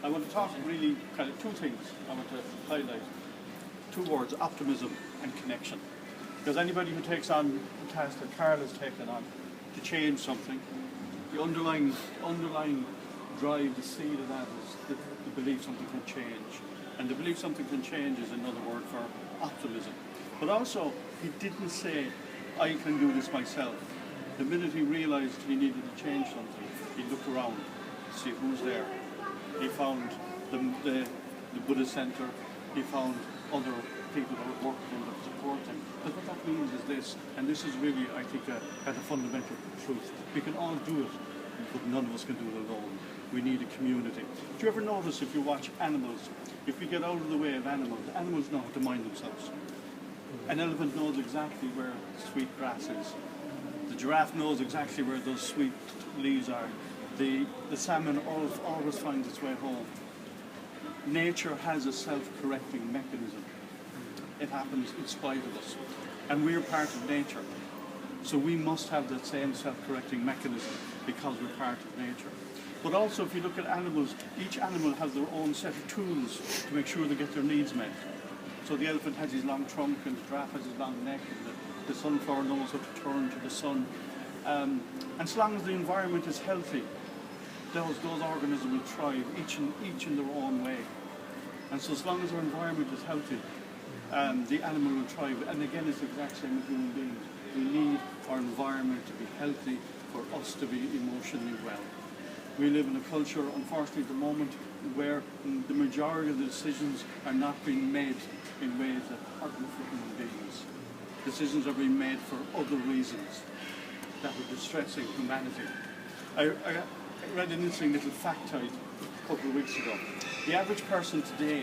I want to talk really kind of two things I want to highlight. Two words, optimism and connection. Because anybody who takes on the task that Carl has taken on to change something, the underlying drive, the seed of that is the belief something can change. And the belief something can change is another word for optimism. But also, he didn't say, I can do this myself. The minute he realized he needed to change something, he looked around to see who's there. He found the Buddhist Center, he found other people that were working and that support him. But what that means is this, and this is really, I think, a fundamental truth. We can all do it, but none of us can do it alone. We need a community. Do you ever notice if you watch animals, if we get out of the way of animals, animals know how to mind themselves. An elephant knows exactly where sweet grass is. The giraffe knows exactly where those sweet leaves are. The salmon always finds its way home. Nature has a self-correcting mechanism. It happens in spite of us. And we're part of nature. So we must have that same self-correcting mechanism because we're part of nature. But also if you look at animals, each animal has their own set of tools to make sure they get their needs met. So the elephant has his long trunk and the giraffe has his long neck and the sunflower knows how to turn to the sun. And so long as the environment is healthy, those organisms will thrive, each in their own way. And so as long as our environment is healthy, the animal will thrive. And again, it's the exact same with human beings. We need our environment to be healthy for us to be emotionally well. We live in a culture, unfortunately, at the moment, where the majority of the decisions are not being made in ways that aren't good for human beings. Decisions are being made for other reasons that are distressing humanity. I read an interesting little factoid a couple of weeks ago. The average person today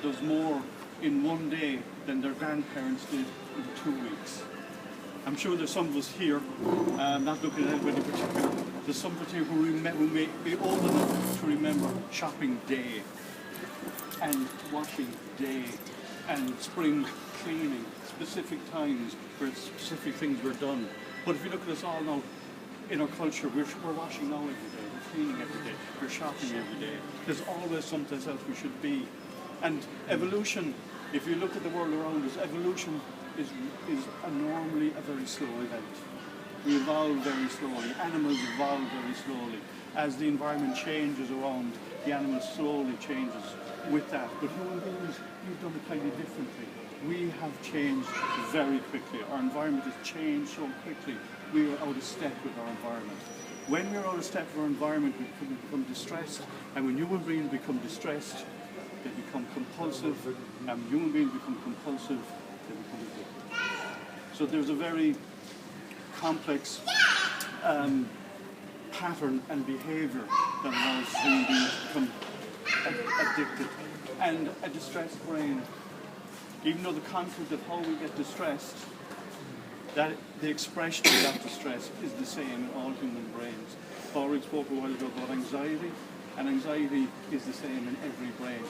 does more in one day than their grandparents did in 2 weeks. I'm sure there's some of us here, not looking at anybody particular, there's some of us here who may be old enough to remember shopping day and washing day and spring cleaning, specific times where specific things were done. But if you look at us all now, in our culture, we're washing now every day, we're cleaning every day, we're shopping every day. There's always something else we should be. And evolution, if you look at the world around us, evolution is normally a very slow event. We evolve very slowly. Animals evolve very slowly. As the environment changes around, the animal slowly changes with that. But human beings, we've done it kind of differently. We have changed very quickly. Our environment has changed so quickly. We are out of step with our environment. When we're out of step with our environment, we become distressed. And when human beings become distressed, they become compulsive. And when human beings become compulsive, they become addicted. So there's a very complex pattern and behaviour that allows human beings to become addicted. And a distressed brain, even though the concept of how we get distressed, that the expression of that distress is the same in all human brains. Paul spoke a while ago about anxiety, and anxiety is the same in every brain.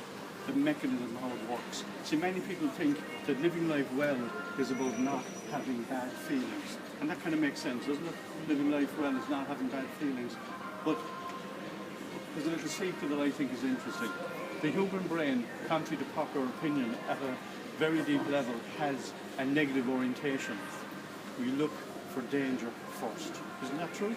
The mechanism how it works. See, many people think that living life well is about not having bad feelings. And that kind of makes sense, doesn't it? Living life well is not having bad feelings. But there's a little secret that I think is interesting. The human brain, contrary to popular opinion, at a very deep level, has a negative orientation. We look for danger first. Isn't that true?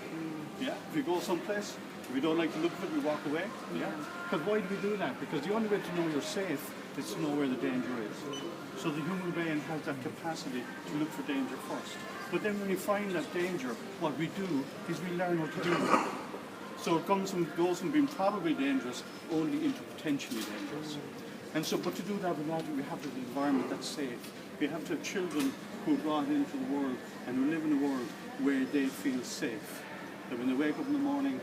Yeah. If you go someplace, if we don't like the look of it, we walk away. Yeah. Because why do we do that? Because the only way to know you're safe is to know where the danger is. So the human brain has that capacity to look for danger first. But then when we find that danger, what we do is we learn what to do with it. So it goes from being probably dangerous only into potentially dangerous. And so, but to do that, we have to have an environment that's safe. We have to have children who are brought into the world and who live in a world where they feel safe. That when they wake up in the morning,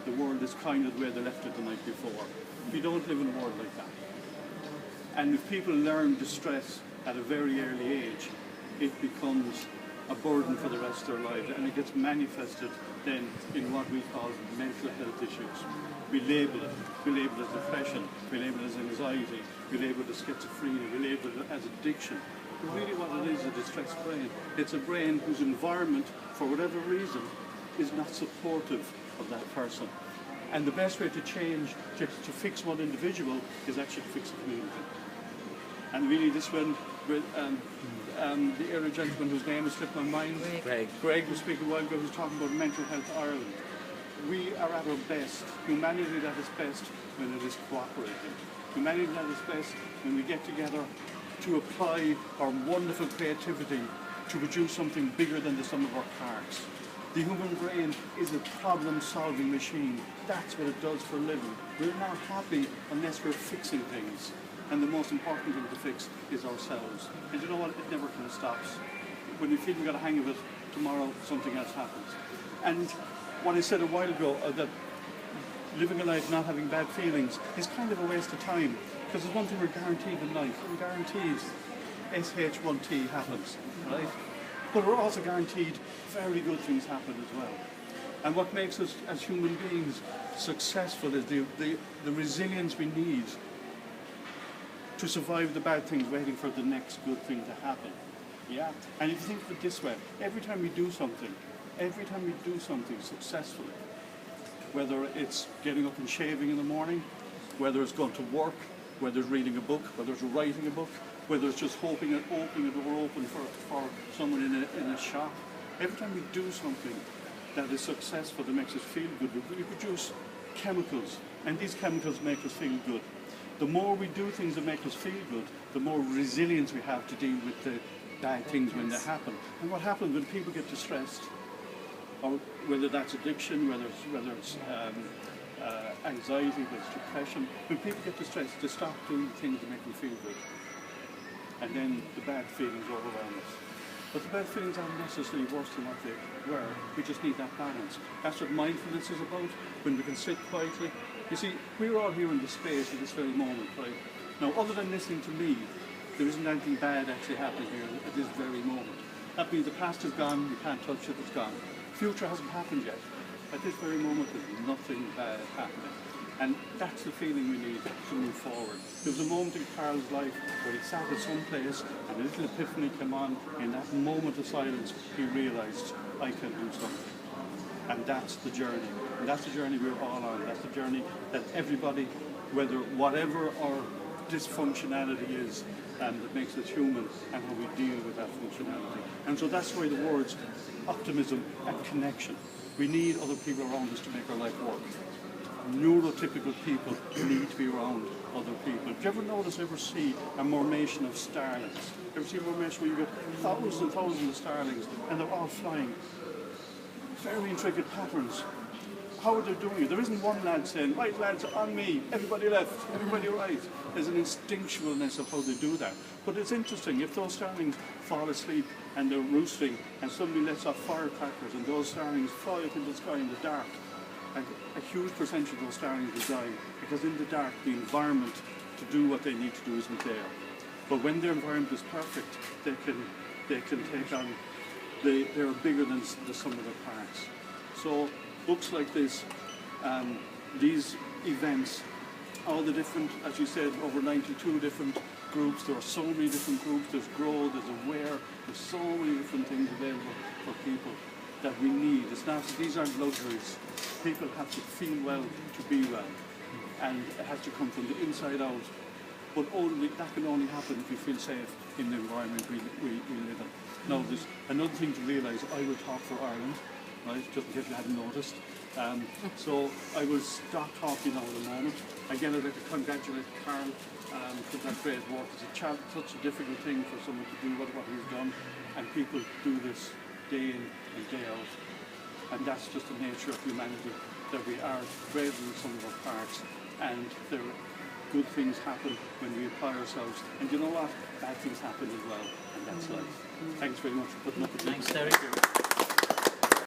the world is kind of the way they left it the night before. We don't live in a world like that. And if people learn distress at a very early age, it becomes a burden for the rest of their lives, and it gets manifested then in what we call mental health issues. We label it. We label it as depression, we label it as anxiety, we label it as schizophrenia, we label it as addiction. But really what it is a distressed brain. It's a brain whose environment, for whatever reason, is not supportive of that person. And the best way to change, to fix one individual, is actually to fix a community. And really this one, the area gentleman whose name has slipped my mind, Greg was speaking a while ago, was talking about Mental Health Ireland. We are at our best, humanity at its best, when it is cooperating. Humanity at its best when we get together to apply our wonderful creativity to produce something bigger than the sum of our parts. The human brain is a problem-solving machine. That's what it does for a living. We're not happy unless we're fixing things. And the most important thing to fix is ourselves. And you know what? It never kind of stops. When you feel you've got a hang of it, tomorrow something else happens. And what I said a while ago, that living a life not having bad feelings is kind of a waste of time. Because there's one thing we're guaranteed in life. We're guaranteed SH1T happens, right? But we're also guaranteed very good things happen as well. And what makes us as human beings successful is the resilience we need to survive the bad things, waiting for the next good thing to happen. Yeah? And if you think of it this way, every time we do something successfully, whether it's getting up and shaving in the morning, whether it's going to work, whether it's reading a book, whether it's writing a book, whether it's just opening a door open for someone in a shop, every time we do something that is successful, that makes us feel good, we produce chemicals, and these chemicals make us feel good. The more we do things that make us feel good, the more resilience we have to deal with the bad things when they happen. And what happens when people get distressed, or whether that's addiction, whether it's anxiety, whether it's depression, when people get distressed, they stop doing the things that make them feel good. And then the bad feelings overwhelm us. But the bad feelings aren't necessarily worse than what they were. We just need that balance. That's what mindfulness is about, when we can sit quietly. You see, we're all here in the space at this very moment, right? Now, other than listening to me, there isn't anything bad actually happening here at this very moment. That means the past is gone, you can't touch it, it's gone. Future hasn't happened yet. At this very moment, there's nothing bad happening. And that's the feeling we need to move forward. There was a moment in Carl's life where he sat at some place and a little epiphany came on. In that moment of silence, he realised, I can do something. And that's the journey. And that's the journey we're all on. That's the journey that everybody, whatever our dysfunctionality is, that makes us human, and how we deal with that functionality. And so that's why the words optimism and connection. We need other people around us to make our life work. Neurotypical people need to be around other people. Do you ever see a formation of starlings? Ever see a formation where you get thousands and thousands of starlings and they're all flying? Very intricate patterns. How are they doing it? There isn't one lad saying, right lads, on me, everybody left, everybody right. There's an instinctualness of how they do that. But it's interesting, if those starlings fall asleep and they're roosting and somebody lets off firecrackers and those starlings fly up into the sky in the dark, and a huge percentage of those starlings will die because in the dark the environment to do what they need to do isn't there. But when their environment is perfect, they can take on, they're bigger than the sum of their parts. So books like this, these events, all the different, as you said, over 92 different groups, there are so many different groups, there's Grow, there's Aware, there's so many different things available for people that we need. It's not, these aren't luxuries. People have to feel well to be well, and it has to come from the inside out. But that can only happen if we feel safe in the environment we live in. Now, there's another thing to realise. I will talk for Ireland, right? Just in case you hadn't noticed. So I will stop talking now in a moment. Again, I'd like to congratulate Carl for that great work. It's such a difficult thing for someone to do what he's done, and people do this day in and day out. And that's just the nature of humanity, that we are greater than some of our parts, and good things happen when we apply ourselves. And you know what? Bad things happen as well, and that's life. Thanks very much for putting up with me. Thanks, Derek.